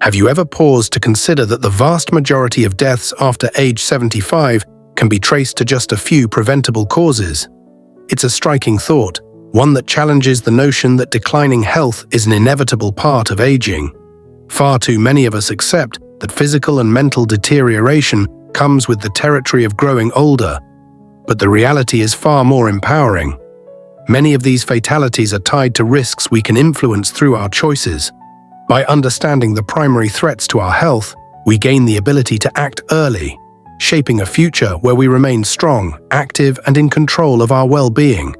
Have you ever paused to consider that the vast majority of deaths after age 75 can be traced to just a few preventable causes? It's a striking thought, one that challenges the notion that declining health is an inevitable part of aging. Far too many of us accept that physical and mental deterioration comes with the territory of growing older, but the reality is far more empowering. Many of these fatalities are tied to risks we can influence through our choices. By understanding the primary threats to our health, we gain the ability to act early, shaping a future where we remain strong, active, and in control of our well-being.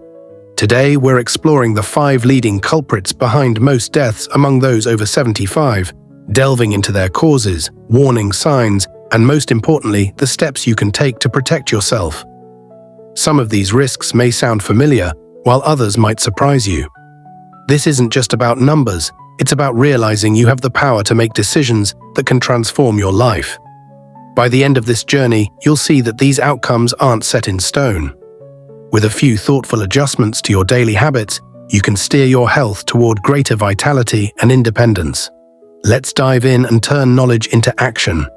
Today, we're exploring the 5 leading culprits behind most deaths among those over 75, delving into their causes, warning signs, and most importantly, the steps you can take to protect yourself. Some of these risks may sound familiar, while others might surprise you. This isn't just about numbers, it's about realizing you have the power to make decisions that can transform your life. By the end of this journey, you'll see that these outcomes aren't set in stone. With a few thoughtful adjustments to your daily habits, you can steer your health toward greater vitality and independence. Let's dive in and turn knowledge into action,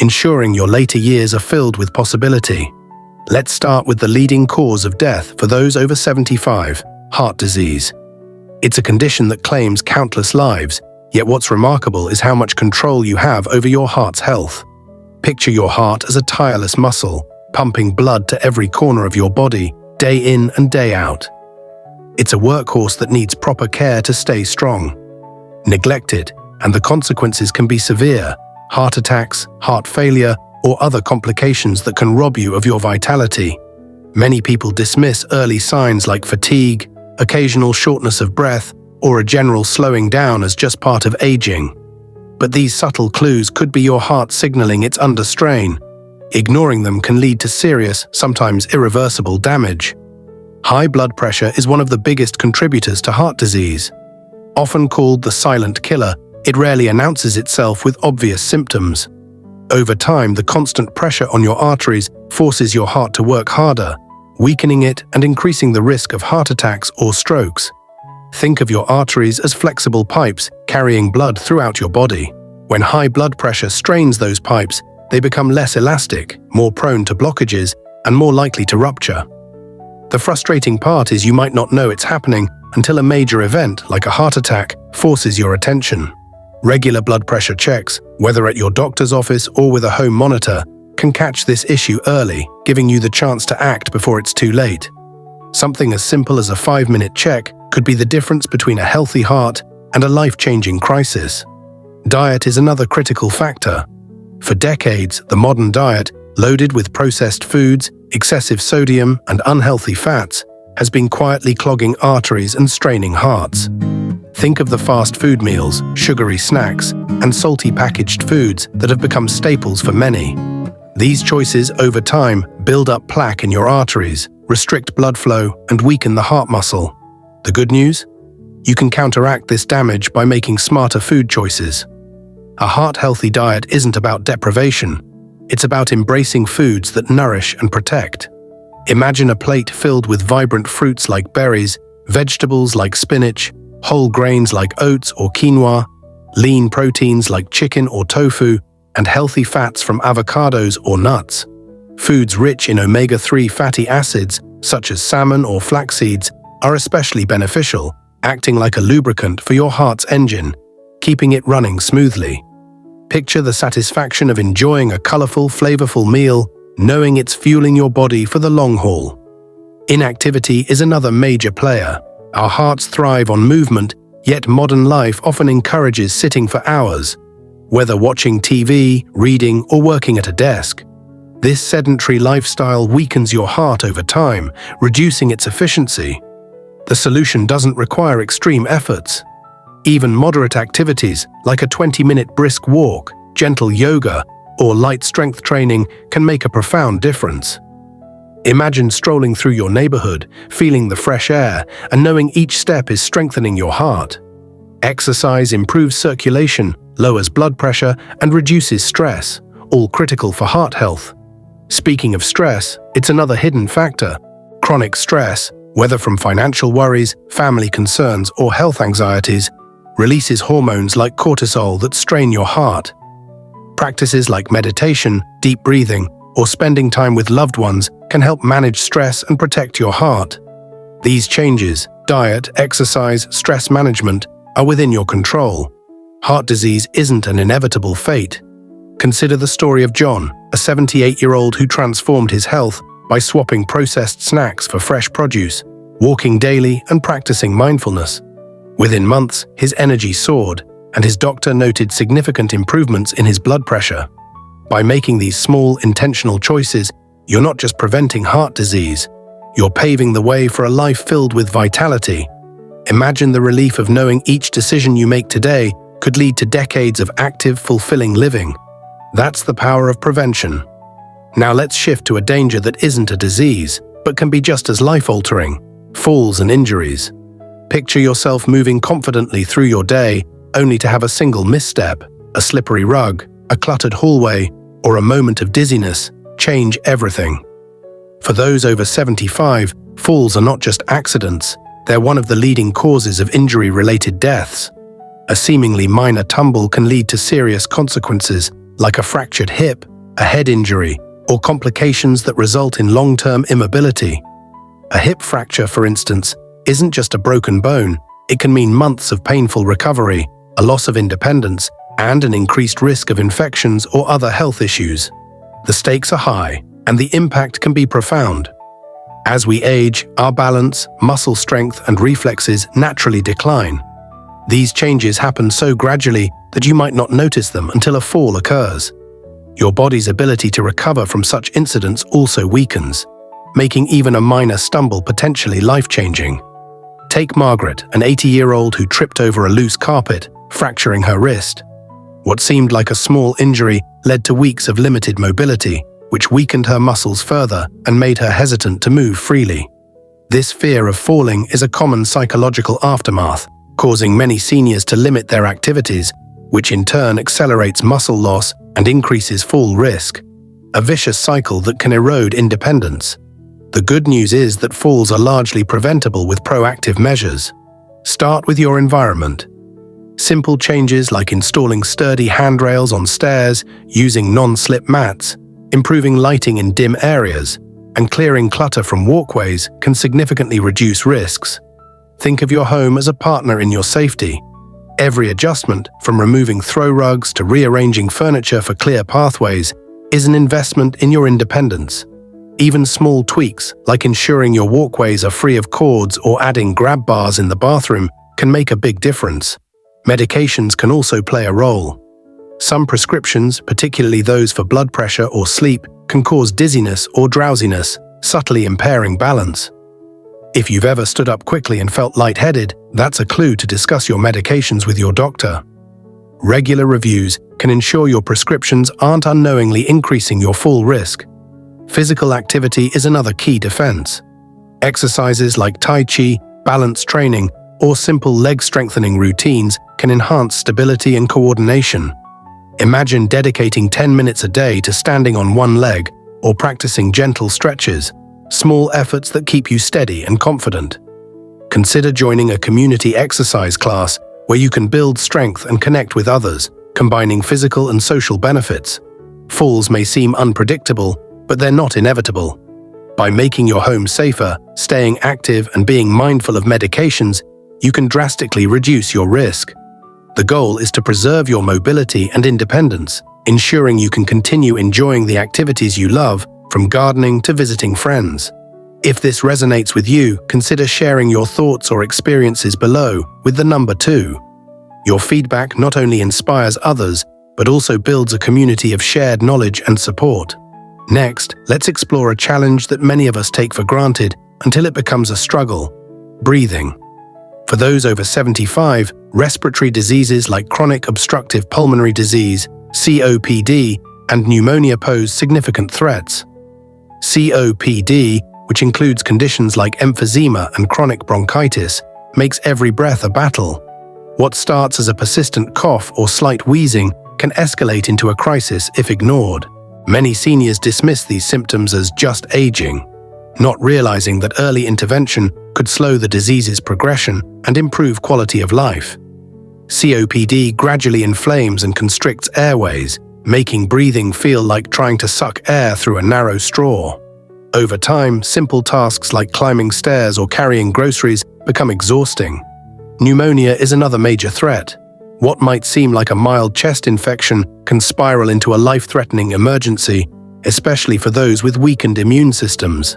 ensuring your later years are filled with possibility. Let's start with the leading cause of death for those over 75, heart disease. It's a condition that claims countless lives, yet what's remarkable is how much control you have over your heart's health. Picture your heart as a tireless muscle, pumping blood to every corner of your body, day in and day out. It's a workhorse that needs proper care to stay strong. Neglect it, and the consequences can be severe: heart attacks, heart failure, or other complications that can rob you of your vitality. Many people dismiss early signs like fatigue, occasional shortness of breath, or a general slowing down as just part of aging. But these subtle clues could be your heart signaling it's under strain. Ignoring them can lead to serious, sometimes irreversible damage. High blood pressure is one of the biggest contributors to heart disease. Often called the silent killer, it rarely announces itself with obvious symptoms. Over time, the constant pressure on your arteries forces your heart to work harder, weakening it and increasing the risk of heart attacks or strokes. Think of your arteries as flexible pipes carrying blood throughout your body. When high blood pressure strains those pipes, they become less elastic, more prone to blockages, and more likely to rupture. The frustrating part is you might not know it's happening until a major event, like a heart attack, forces your attention. Regular blood pressure checks, whether at your doctor's office or with a home monitor, can catch this issue early, giving you the chance to act before it's too late. Something as simple as a 5-minute check could be the difference between a healthy heart and a life-changing crisis. Diet is another critical factor. For decades, the modern diet, loaded with processed foods, excessive sodium, and unhealthy fats, has been quietly clogging arteries and straining hearts. Think of the fast food meals, sugary snacks, and salty packaged foods that have become staples for many. These choices, over time, build up plaque in your arteries, restrict blood flow, and weaken the heart muscle. The good news? You can counteract this damage by making smarter food choices. A heart-healthy diet isn't about deprivation. It's about embracing foods that nourish and protect. Imagine a plate filled with vibrant fruits like berries, vegetables like spinach, whole grains like oats or quinoa, lean proteins like chicken or tofu, and healthy fats from avocados or nuts. Foods rich in omega-3 fatty acids, such as salmon or flax seeds, are especially beneficial, acting like a lubricant for your heart's engine, keeping it running smoothly. Picture the satisfaction of enjoying a colorful, flavorful meal, knowing it's fueling your body for the long haul. Inactivity is another major player. Our hearts thrive on movement, yet modern life often encourages sitting for hours, whether watching TV, reading, or working at a desk. This sedentary lifestyle weakens your heart over time, reducing its efficiency. The solution doesn't require extreme efforts. Even moderate activities, like a 20-minute brisk walk, gentle yoga, or light strength training, can make a profound difference. Imagine strolling through your neighborhood, feeling the fresh air, and knowing each step is strengthening your heart. Exercise improves circulation, lowers blood pressure, and reduces stress, all critical for heart health. Speaking of stress, it's another hidden factor. Chronic stress, whether from financial worries, family concerns, or health anxieties, releases hormones like cortisol that strain your heart. Practices like meditation, deep breathing, or spending time with loved ones can help manage stress and protect your heart. These changes, diet, exercise, stress management, are within your control. Heart disease isn't an inevitable fate. Consider the story of John, a 78-year-old who transformed his health by swapping processed snacks for fresh produce, walking daily, and practicing mindfulness. Within months, his energy soared, and his doctor noted significant improvements in his blood pressure. By making these small, intentional choices, you're not just preventing heart disease, you're paving the way for a life filled with vitality. Imagine the relief of knowing each decision you make today could lead to decades of active, fulfilling living. That's the power of prevention. Now let's shift to a danger that isn't a disease, but can be just as life-altering: falls and injuries. Picture yourself moving confidently through your day, only to have a single misstep, a slippery rug, a cluttered hallway, or a moment of dizziness change everything. For those over 75, falls are not just accidents, they're one of the leading causes of injury-related deaths. A seemingly minor tumble can lead to serious consequences, like a fractured hip, a head injury, or complications that result in long-term immobility. A hip fracture, for instance, isn't just a broken bone, it can mean months of painful recovery, a loss of independence, and an increased risk of infections or other health issues. The stakes are high, and the impact can be profound. As we age, our balance, muscle strength, and reflexes naturally decline. These changes happen so gradually that you might not notice them until a fall occurs. Your body's ability to recover from such incidents also weakens, making even a minor stumble potentially life-changing. Take Margaret, an 80-year-old who tripped over a loose carpet, fracturing her wrist. What seemed like a small injury led to weeks of limited mobility, which weakened her muscles further and made her hesitant to move freely. This fear of falling is a common psychological aftermath, causing many seniors to limit their activities, which in turn accelerates muscle loss and increases fall risk, a vicious cycle that can erode independence. The good news is that falls are largely preventable with proactive measures. Start with your environment. Simple changes like installing sturdy handrails on stairs, using non-slip mats, improving lighting in dim areas, and clearing clutter from walkways can significantly reduce risks. Think of your home as a partner in your safety. Every adjustment, from removing throw rugs to rearranging furniture for clear pathways, is an investment in your independence. Even small tweaks, like ensuring your walkways are free of cords or adding grab bars in the bathroom, can make a big difference. Medications can also play a role. Some prescriptions, particularly those for blood pressure or sleep, can cause dizziness or drowsiness, subtly impairing balance. If you've ever stood up quickly and felt lightheaded, that's a clue to discuss your medications with your doctor. Regular reviews can ensure your prescriptions aren't unknowingly increasing your fall risk. Physical activity is another key defense. Exercises like Tai Chi, balance training, or simple leg strengthening routines can enhance stability and coordination. Imagine dedicating 10 minutes a day to standing on one leg or practicing gentle stretches, small efforts that keep you steady and confident. Consider joining a community exercise class where you can build strength and connect with others, combining physical and social benefits. Falls may seem unpredictable, but they're not inevitable. By making your home safer, staying active, and being mindful of medications, you can drastically reduce your risk. The goal is to preserve your mobility and independence, ensuring you can continue enjoying the activities you love, from gardening to visiting friends. If this resonates with you, consider sharing your thoughts or experiences below with the number 2. Your feedback not only inspires others, but also builds a community of shared knowledge and support. Next, let's explore a challenge that many of us take for granted until it becomes a struggle: breathing. For those over 75, respiratory diseases like chronic obstructive pulmonary disease, COPD, and pneumonia pose significant threats. COPD, which includes conditions like emphysema and chronic bronchitis, makes every breath a battle. What starts as a persistent cough or slight wheezing can escalate into a crisis if ignored. Many seniors dismiss these symptoms as just aging, not realizing that early intervention could slow the disease's progression and improve quality of life. COPD gradually inflames and constricts airways, making breathing feel like trying to suck air through a narrow straw. Over time, simple tasks like climbing stairs or carrying groceries become exhausting. Pneumonia is another major threat. What might seem like a mild chest infection can spiral into a life-threatening emergency, especially for those with weakened immune systems.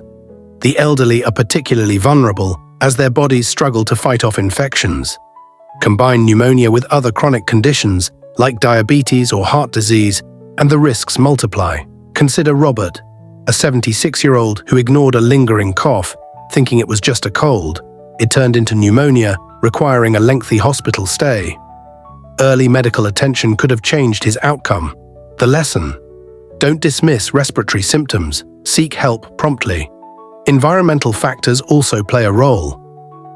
The elderly are particularly vulnerable as their bodies struggle to fight off infections. Combine pneumonia with other chronic conditions like diabetes or heart disease, and the risks multiply. Consider Robert, a 76-year-old who ignored a lingering cough, thinking it was just a cold. It turned into pneumonia, requiring a lengthy hospital stay. Early medical attention could have changed his outcome. The lesson: don't dismiss respiratory symptoms, seek help promptly. Environmental factors also play a role.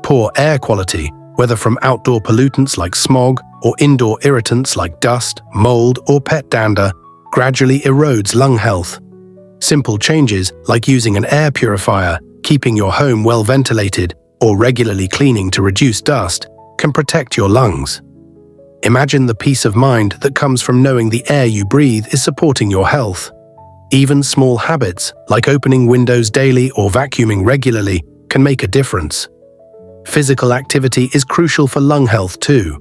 Poor air quality, whether from outdoor pollutants like smog or indoor irritants like dust, mold, or pet dander, gradually erodes lung health. Simple changes like using an air purifier, keeping your home well ventilated, or regularly cleaning to reduce dust can protect your lungs. Imagine the peace of mind that comes from knowing the air you breathe is supporting your health. Even small habits, like opening windows daily or vacuuming regularly, can make a difference. Physical activity is crucial for lung health too.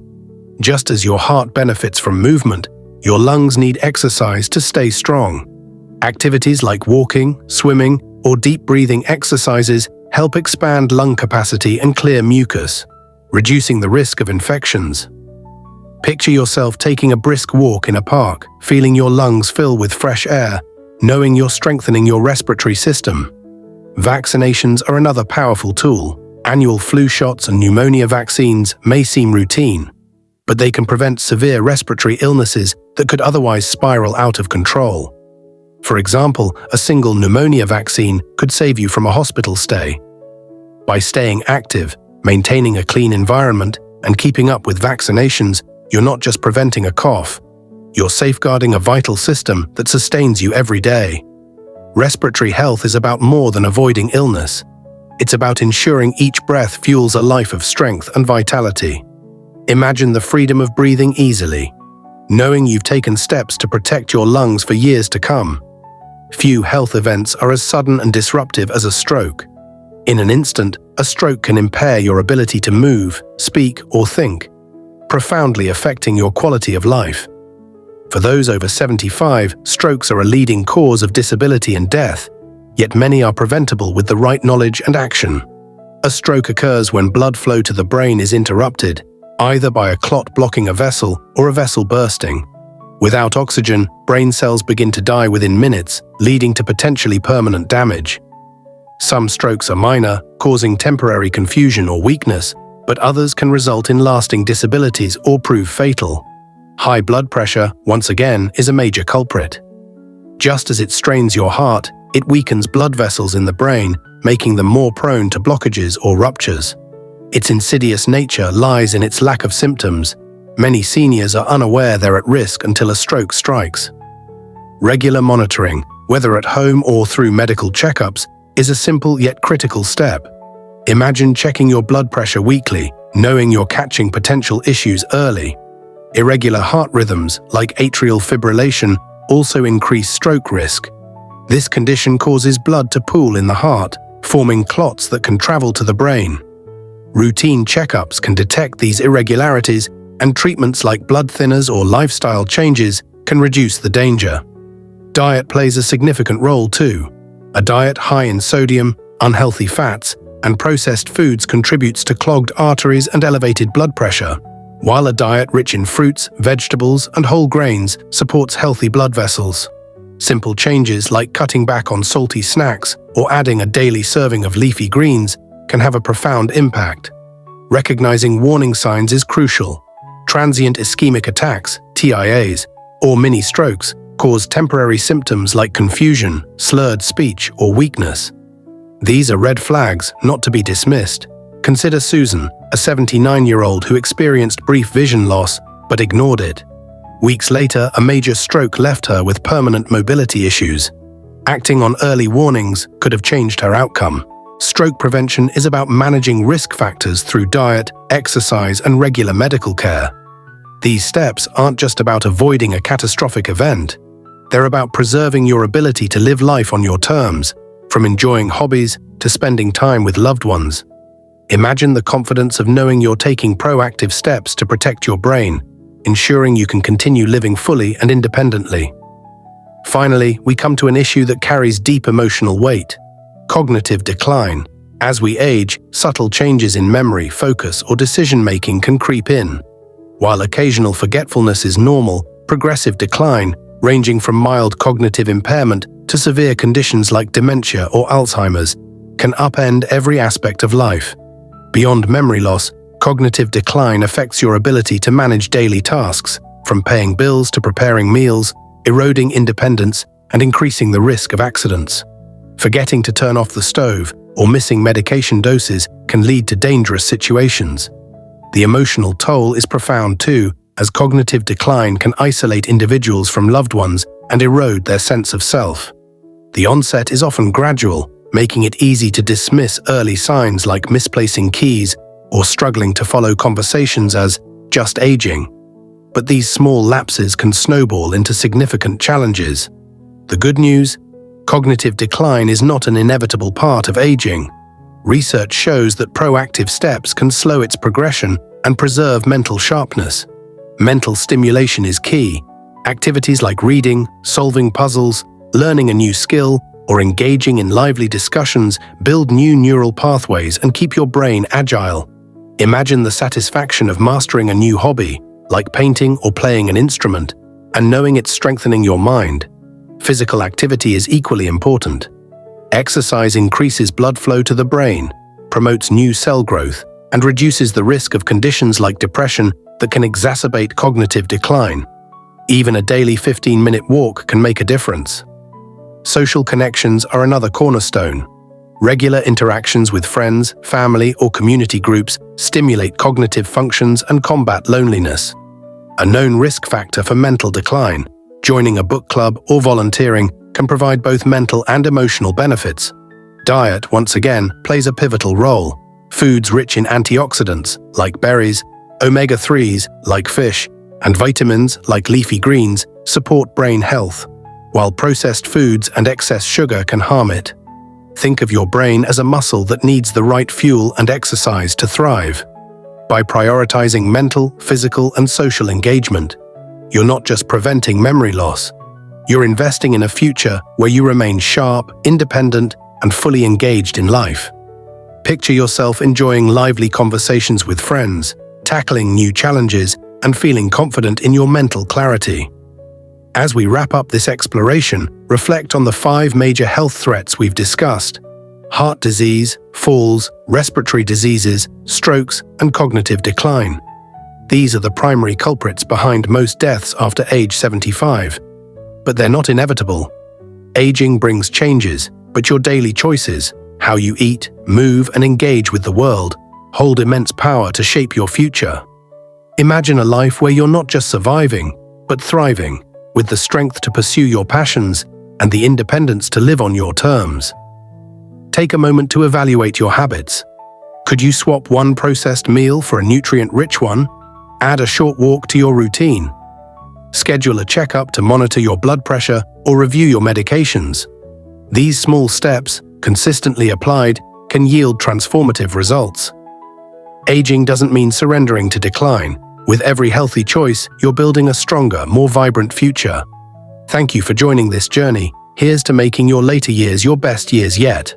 Just as your heart benefits from movement, your lungs need exercise to stay strong. Activities like walking, swimming, or deep breathing exercises help expand lung capacity and clear mucus, reducing the risk of infections. Picture yourself taking a brisk walk in a park, feeling your lungs fill with fresh air, knowing you're strengthening your respiratory system. Vaccinations are another powerful tool. Annual flu shots and pneumonia vaccines may seem routine, but they can prevent severe respiratory illnesses that could otherwise spiral out of control. For example, a single pneumonia vaccine could save you from a hospital stay. By staying active, maintaining a clean environment, and keeping up with vaccinations, you're not just preventing a cough, you're safeguarding a vital system that sustains you every day. Respiratory health is about more than avoiding illness. It's about ensuring each breath fuels a life of strength and vitality. Imagine the freedom of breathing easily, knowing you've taken steps to protect your lungs for years to come. Few health events are as sudden and disruptive as a stroke. In an instant, a stroke can impair your ability to move, speak, or think, profoundly affecting your quality of life. For those over 75, strokes are a leading cause of disability and death, yet many are preventable with the right knowledge and action. A stroke occurs when blood flow to the brain is interrupted, either by a clot blocking a vessel or a vessel bursting. Without oxygen, brain cells begin to die within minutes, leading to potentially permanent damage. Some strokes are minor, causing temporary confusion or weakness, but others can result in lasting disabilities or prove fatal. High blood pressure, once again, is a major culprit. Just as it strains your heart, it weakens blood vessels in the brain, making them more prone to blockages or ruptures. Its insidious nature lies in its lack of symptoms. Many seniors are unaware they're at risk until a stroke strikes. Regular monitoring, whether at home or through medical checkups, is a simple yet critical step. Imagine checking your blood pressure weekly, knowing you're catching potential issues early. Irregular heart rhythms, like atrial fibrillation, also increase stroke risk. This condition causes blood to pool in the heart, forming clots that can travel to the brain. Routine checkups can detect these irregularities, and treatments like blood thinners or lifestyle changes can reduce the danger. Diet plays a significant role too. A diet high in sodium, unhealthy fats, and processed foods contributes to clogged arteries and elevated blood pressure, while a diet rich in fruits, vegetables, and whole grains supports healthy blood vessels. Simple changes like cutting back on salty snacks or adding a daily serving of leafy greens can have a profound impact. Recognizing warning signs is crucial. Transient ischemic attacks, TIAs, or mini-strokes cause temporary symptoms like confusion, slurred speech, or weakness. These are red flags not to be dismissed. Consider Susan, a 79-year-old who experienced brief vision loss but ignored it. Weeks later, a major stroke left her with permanent mobility issues. Acting on early warnings could have changed her outcome. Stroke prevention is about managing risk factors through diet, exercise, and regular medical care. These steps aren't just about avoiding a catastrophic event. They're about preserving your ability to live life on your terms, from enjoying hobbies to spending time with loved ones. Imagine the confidence of knowing you're taking proactive steps to protect your brain, ensuring you can continue living fully and independently. Finally, we come to an issue that carries deep emotional weight: cognitive decline. As we age, subtle changes in memory, focus, or decision-making can creep in. While occasional forgetfulness is normal, progressive decline, ranging from mild cognitive impairment to severe conditions like dementia or Alzheimer's, can upend every aspect of life. Beyond memory loss, cognitive decline affects your ability to manage daily tasks, from paying bills to preparing meals, eroding independence and increasing the risk of accidents. Forgetting to turn off the stove or missing medication doses can lead to dangerous situations. The emotional toll is profound too, as cognitive decline can isolate individuals from loved ones and erode their sense of self. The onset is often gradual, making it easy to dismiss early signs like misplacing keys or struggling to follow conversations as just aging. But these small lapses can snowball into significant challenges. The good news? Cognitive decline is not an inevitable part of aging. Research shows that proactive steps can slow its progression and preserve mental sharpness. Mental stimulation is key. Activities like reading, solving puzzles, learning a new skill, or engaging in lively discussions build new neural pathways and keep your brain agile. Imagine the satisfaction of mastering a new hobby, like painting or playing an instrument, and knowing it's strengthening your mind. Physical activity is equally important. Exercise increases blood flow to the brain, promotes new cell growth, and reduces the risk of conditions like depression that can exacerbate cognitive decline. Even a daily 15-minute walk can make a difference. Social connections are another cornerstone. Regular interactions with friends, family, or community groups stimulate cognitive functions and combat loneliness. A known risk factor for mental decline, joining a book club or volunteering can provide both mental and emotional benefits. Diet, once again, plays a pivotal role. Foods rich in antioxidants, like berries, omega-3s, like fish, and vitamins, like leafy greens, support brain health, while processed foods and excess sugar can harm it. Think of your brain as a muscle that needs the right fuel and exercise to thrive. By prioritizing mental, physical, and social engagement, you're not just preventing memory loss. You're investing in a future where you remain sharp, independent, and fully engaged in life. Picture yourself enjoying lively conversations with friends, tackling new challenges, and feeling confident in your mental clarity. As we wrap up this exploration, reflect on the 5 major health threats we've discussed: heart disease, falls, respiratory diseases, strokes, and cognitive decline. These are the primary culprits behind most deaths after age 75. But they're not inevitable. Aging brings changes, but your daily choices, how you eat, move, and engage with the world, hold immense power to shape your future. Imagine a life where you're not just surviving, but thriving, with the strength to pursue your passions and the independence to live on your terms. Take a moment to evaluate your habits. Could you swap one processed meal for a nutrient-rich one? Add a short walk to your routine. Schedule a checkup to monitor your blood pressure or review your medications. These small steps, consistently applied, can yield transformative results. Aging doesn't mean surrendering to decline. With every healthy choice, you're building a stronger, more vibrant future. Thank you for joining this journey. Here's to making your later years your best years yet.